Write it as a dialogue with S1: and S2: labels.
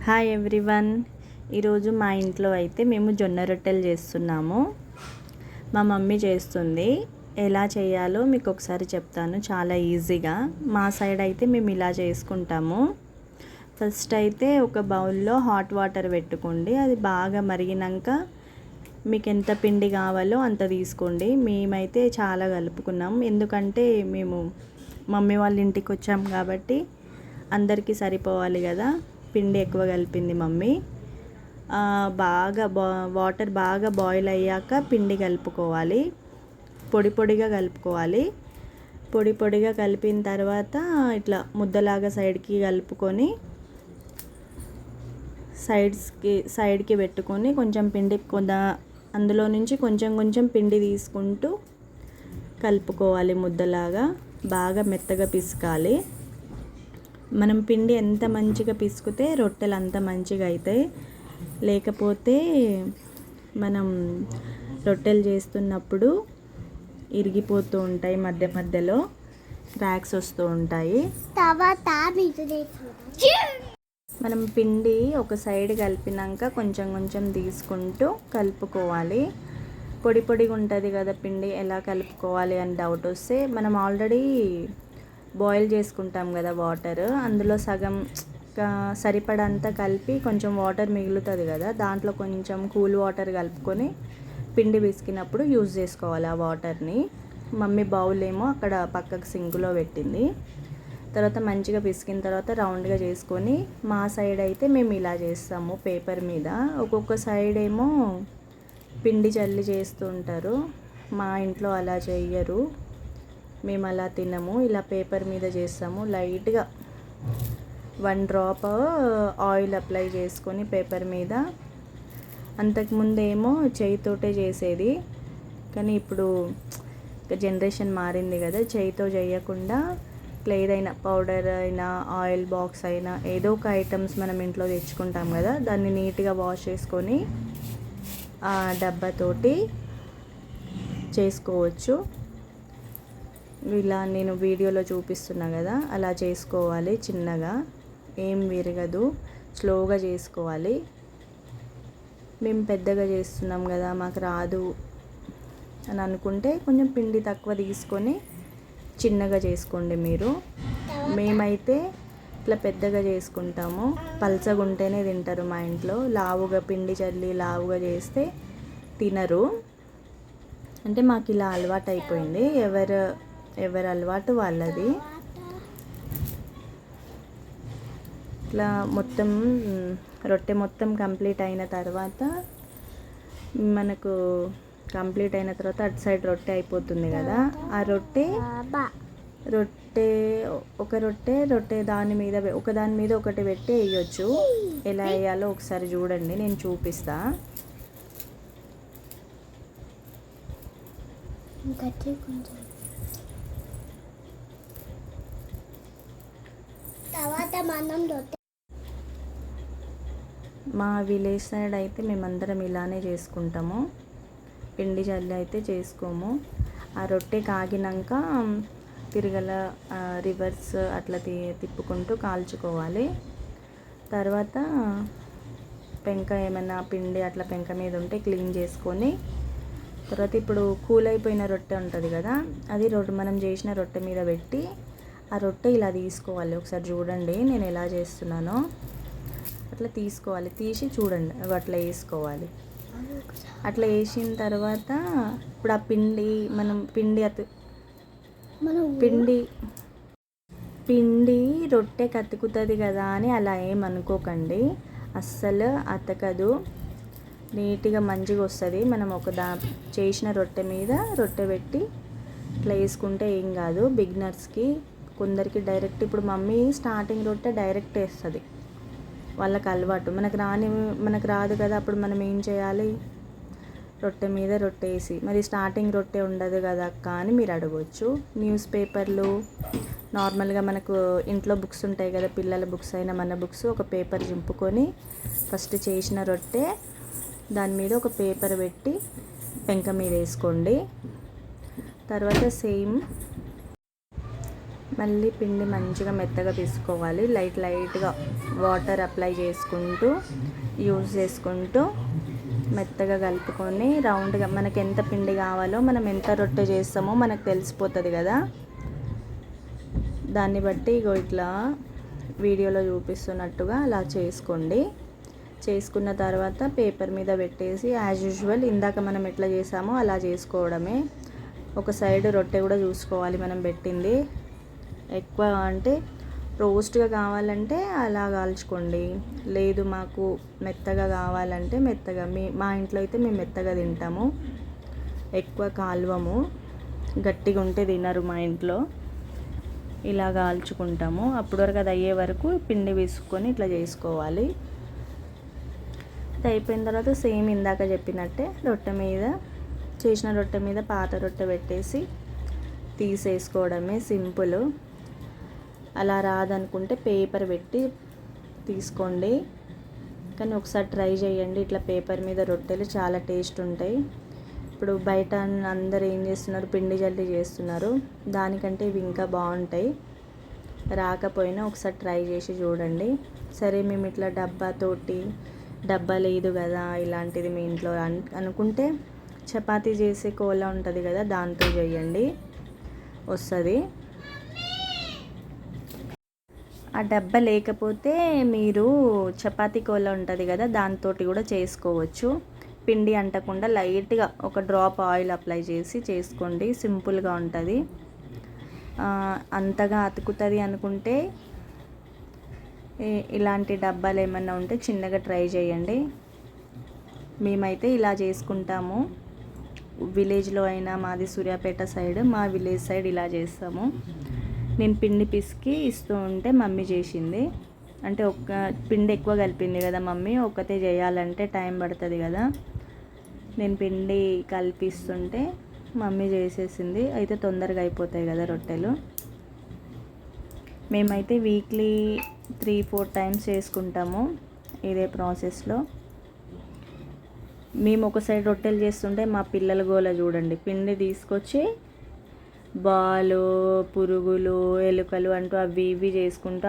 S1: Hi everyone. ఈరోజు మా ఇంట్లో అయితే మేము జొన్న రొట్టెలు చేస్తున్నాము. మా మమ్మీ చేస్తుంది. ఎలా చేయాలో మీకు ఒకసారి చెప్తాను, చాలా ఈజీగా. మా సైడ్ అయితే మేము ఇలా చేసుకుంటాము. ఫస్ట్ అయితే ఒక బౌల్లో హాట్ వాటర్ పెట్టుకోండి. అది బాగా మరిగినాక మీకు ఎంత పిండి కావాలో అంత తీసుకోండి. మేమైతే చాలా కలుపుకున్నాం, ఎందుకంటే మేము మమ్మీ వాళ్ళ ఇంటికి వచ్చాం కాబట్టి అందరికీ సరిపోవాలి కదా. పిండి ఎక్కువ కలిపింది మమ్మీ. వాటర్ బాగా బాయిల్ అయ్యాక పిండి కలుపుకోవాలి. పొడి పొడిగా కలుపుకోవాలి. పొడి పొడిగా కలిపిన తర్వాత ఇట్లా ముద్దలాగా సైడ్కి కలుపుకొని సైడ్కి పెట్టుకొని కొంచెం పిండి అందులో నుంచి కొంచెం కొంచెం పిండి తీసుకుంటూ కలుపుకోవాలి. ముద్దలాగా బాగా మెత్తగా పిసకాలి. మనం పిండి ఎంత మంచిగా పిసికితే రొట్టెలు అంత మంచిగా అవుతాయి. లేకపోతే మనం రొట్టెలు చేస్తున్నప్పుడు ఇరిగిపోతూ ఉంటాయి, మధ్య మధ్యలో క్రాక్స్ వస్తూ ఉంటాయి. మనం పిండి ఒక సైడ్ కలిపినాక కొంచెం కొంచెం తీసుకుంటూ కలుపుకోవాలి. పొడి పొడిగా ఉంటుంది కదా పిండి, ఎలా కలుపుకోవాలి అని డౌట్ వస్తే మనం ఆల్రెడీ బాయిల్ చేసుకుంటాం కదా వాటర్, అందులో సగం సరిపడంతా కలిపి కొంచెం వాటర్ మిగులుతుంది కదా, దాంట్లో కొంచెం కూల్ వాటర్ కలుపుకొని పిండి పిసికినప్పుడు యూజ్ చేసుకోవాలి ఆ వాటర్ని. మమ్మీ బౌల్ ఏమో అక్కడ పక్కకు సింకులో పెట్టింది. తర్వాత మంచిగా పిసికిన తర్వాత రౌండ్గా చేసుకొని, మా సైడ్ అయితే మేము ఇలా చేస్తాము పేపర్ మీద. ఒక్కొక్క సైడ్ ఏమో పిండి చల్లి చేస్తూ ఉంటారు. మా ఇంట్లో అలా చెయ్యరు, మేము అలా తినము. ఇలా పేపర్ మీద చేస్తాము. లైట్గా 1 డ్రాప్ ఆయిల్ అప్లై చేసుకొని పేపర్ మీద. అంతకుముందేమో చేయితోటే చేసేది, కానీ ఇప్పుడు జనరేషన్ మారింది కదా, చేయితో చేయకుండా ఇట్లా ఏదైనా పౌడర్ అయినా ఆయిల్ బాక్స్ అయినా ఏదో ఒక ఐటమ్స్ మనం ఇంట్లో తెచ్చుకుంటాం కదా, దాన్ని నీట్గా వాష్ చేసుకొని ఆ డబ్బాతోటి చేసుకోవచ్చు. ఇలా నేను వీడియోలో చూపిస్తున్నా కదా, అలా చేసుకోవాలి. చిన్నగా ఏం విరగదు, స్లోగా చేసుకోవాలి. మేము పెద్దగా చేస్తున్నాం కదా, మాకు రాదు అని అనుకుంటే కొంచెం పిండి తక్కువ తీసుకొని చిన్నగా చేసుకోండి మీరు. మేమైతే ఇట్లా పెద్దగా చేసుకుంటాము. పల్చగా ఉంటేనే తింటారు మా ఇంట్లో. లావుగా పిండి చల్లి లావుగా చేస్తే తినరు. అంటే మాకు ఇలా అలవాటు అయిపోయింది. ఎవరి అలవాటు వాళ్ళది. ఇట్లా మొత్తం రొట్టె మొత్తం కంప్లీట్ అయిన తర్వాత అటు సైడ్ రొట్టె అయిపోతుంది కదా, ఆ రొట్టె దాని మీద ఒకదాని మీద ఒకటి పెట్టి వేయొచ్చు. ఎలా వేయాలో ఒకసారి చూడండి, నేను చూపిస్తా. మా విలేజ్ సైడ్ అయితే మేమందరం ఇలానే చేసుకుంటాము. పిండి జల్లి అయితే చేసుకోము. ఆ రొట్టె కాగినాక తిరగల రివర్స్ అట్లా తిప్పుకుంటూ కాల్చుకోవాలి. తర్వాత పెంక ఏమైనా పిండి అట్లా పెంక మీద ఉంటే క్లీన్ చేసుకొని, తర్వాత ఇప్పుడు కూల్ అయిపోయిన రొట్టె ఉంటుంది కదా, అది మనం చేసిన రొట్టె మీద పెట్టి ఆ రొట్టె ఇలా తీసుకోవాలి. ఒకసారి చూడండి నేను ఎలా చేస్తున్నానో. అట్లా తీసుకోవాలి, తీసి చూడండి, అట్లా వేసుకోవాలి. అట్లా వేసిన తర్వాత ఇప్పుడు ఆ పిండి రొట్టెకి అతుకుతుంది కదా అని అలా ఏమనుకోకండి. అస్సలు అతకదు, నీట్గా మంచిగా వస్తుంది. మనం చేసిన రొట్టె మీద రొట్టె పెట్టి ఇట్లా వేసుకుంటే ఏం కాదు. బిగినర్స్కి, కొందరికి డైరెక్ట్, ఇప్పుడు మమ్మీ స్టార్టింగ్ రొట్టె డైరెక్ట్ వేస్తుంది, వాళ్ళకి అలవాటు. మనకు రాదు కదా, అప్పుడు మనం ఏం చేయాలి? రొట్టె మీద రొట్టె వేసి, మరి స్టార్టింగ్ రొట్టె ఉండదు కదా అక్క అని మీరు అడగవచ్చు. న్యూస్ పేపర్లు, నార్మల్గా మనకు ఇంట్లో బుక్స్ ఉంటాయి కదా, పిల్లల బుక్స్ అయినా మన బుక్స్, ఒక పేపర్ చింపుకొని ఫస్ట్ చేసిన రొట్టె దాని మీద ఒక పేపర్ పెట్టి పెంక మీద వేసుకోండి. తర్వాత సేమ్ మళ్ళీ పిండి మంచిగా మెత్తగా తీసుకోవాలి. లైట్గా వాటర్ అప్లై చేసుకుంటూ యూజ్ చేసుకుంటూ మెత్తగా కలుపుకొని రౌండ్గా మనకి ఎంత పిండి కావాలో, మనం ఎంత రొట్టె చేస్తామో మనకు తెలిసిపోతుంది కదా. దాన్ని బట్టి ఇగో ఇట్లా వీడియోలో చూపిస్తున్నట్టుగా అలా చేసుకోండి. చేసుకున్న తర్వాత పేపర్ మీద పెట్టేసి యాజ్ యూజువల్ ఇందాక మనం ఎట్లా చేసామో అలా చేసుకోవడమే. ఒక సైడ్ రొట్టె కూడా చూసుకోవాలి మనం పెట్టింది. ఎక్కువ అంటే రోస్ట్గా కావాలంటే అలా కాల్చుకోండి, లేదు మాకు మెత్తగా కావాలంటే మెత్తగా. మా ఇంట్లో అయితే మేము మెత్తగా తింటాము, ఎక్కువ కాల్వము, గట్టిగా ఉంటే తినరు మా ఇంట్లో. ఇలా కాల్చుకుంటాము. అప్పటి వరకు అది అయ్యే వరకు పిండి వేసుకొని ఇట్లా చేసుకోవాలి. అయిపోయిన తర్వాత సేమ్ ఇందాక చెప్పినట్టే చేసిన రొట్టె మీద పాత రొట్టె పెట్టేసి తీసేసుకోవడమే సింపుల్. అలా రాదనుకుంటే పేపర్ పెట్టి తీసుకోండి, కానీ ఒకసారి ట్రై చేయండి. ఇట్లా పేపర్ మీద రొట్టెలు చాలా టేస్ట్ ఉంటాయి. ఇప్పుడు బయట అందరు ఏం చేస్తున్నారు, పిండి జల్లి చేస్తున్నారు, దానికంటే ఇవి ఇంకా బాగుంటాయి. రాకపోయినా ఒకసారి ట్రై చేసి చూడండి. సరే మేము ఇట్లా డబ్బా లేదు కదా ఇలాంటిది మీ ఇంట్లో అనుకుంటే చపాతీ చేసే కోలా ఉంటుంది కదా, దాంతో చేయండి, వస్తుంది. ఆ డబ్బా లేకపోతే మీరు చపాతీ కోలా ఉంటుంది కదా, దాంతో కూడా చేసుకోవచ్చు. పిండి అంటకుండా లైట్గా ఒక డ్రాప్ ఆయిల్ అప్లై చేసి చేసుకోండి, సింపుల్గా ఉంటుంది. అంతగా అతుకుతుంది అనుకుంటే ఇలాంటి డబ్బాలు ఏమన్నా ఉంటే చిన్నగా ట్రై చేయండి. మేమైతే ఇలా చేసుకుంటాము. విలేజ్లో అయినా, మాది సూర్యాపేట సైడ్, మా విలేజ్ సైడ్ ఇలా చేస్తాము. నేను పిండి పిసికి ఇస్తూ ఉంటే మమ్మీ చేసింది. అంటే పిండి ఎక్కువ కలిపింది కదా మమ్మీ, ఒక్కతే చేయాలంటే టైం పడుతుంది కదా. నేను పిండి కలిపిస్తుంటే మమ్మీ చేసేసింది. అయితే తొందరగా అయిపోతాయి కదా రొట్టెలు. మేమైతే వీక్లీ 3-4 టైమ్స్ చేసుకుంటాము ఇదే ప్రాసెస్లో. మేము ఒక సైడ్ రొట్టెలు చేస్తుంటే మా పిల్లల గోల చూడండి. పిండి తీసుకొచ్చి బాలు, పురుగులు, ఎలుకలు అంటూ అవి ఇవి చేసుకుంటూ